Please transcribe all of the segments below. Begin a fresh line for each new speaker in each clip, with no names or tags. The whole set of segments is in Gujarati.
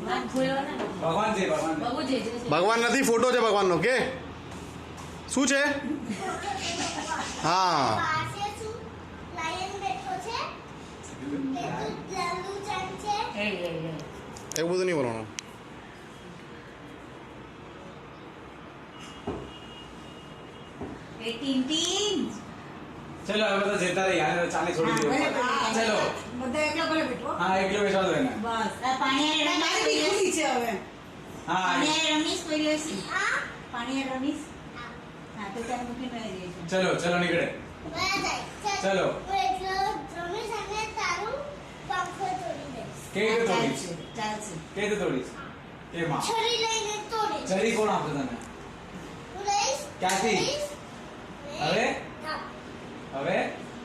ભગવાન છે
ભગવાન નથી, ફોટો છે ભગવાનનો કે શું છે? હા
પાસે શું લાયન બેઠો છે લાલુ ચાંદ છે
એવું બધું નહીં બોલવાનું.
ચલો હવે બધા જતા રહી યાર ચાલે છોડી દો ચલો
બધા એકલા ભલે બેઠો
હા એકલો બેસવા દો એને
બસ
પાણી
મારી બી ખુશી છે હવે
હા
રમીશ કોઈ લેસી
પાણી રમીશ હા તો ત્યાં મૂકીને આવી જઈશું.
ચલો ચલો નીકળે ચલો.
હું એટલો રમીશ અને તારું પંખો તોડી દઈશ
કેવી રીતે તોડીશ
ચાલશે
કેવી રીતે તોડીશ એમાં
છરી લઈને તોડીશ
છરી કોણ આપશે તને
હું લઈશ
ક્યાંથી?
લઈશ,
હવે
હા.
હવે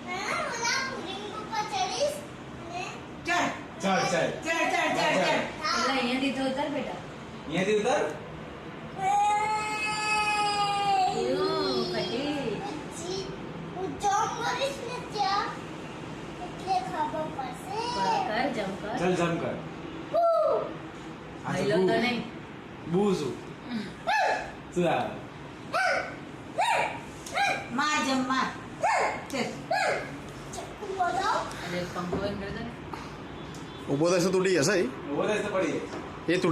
હા, ઓલા પુડિંગ ઉપર ચડીશ અને
ચાલ
ચાલ ચાલ
ચાલ ચાલ ચાલ ચાલ
હા.
અહીંયાથી તો ઉતર બેટા.
અહીંયાથી ઉતર
પછી હું જોબ કરીશ ને ત્યાં એટલે ખબર પડશે
કર જમ કર.
ચલ જમ કર
હું.
ભાઈલો તો નહીં.
બૂ શું શું આવે
માર જમ માર ચાલ
ચક્કુ બોલો
અરે પંખો બંધ કરી દે ને.
ઊભો થશે તૂટી જશે
ઉભો થાય તો પડી જાય
એ તૂટી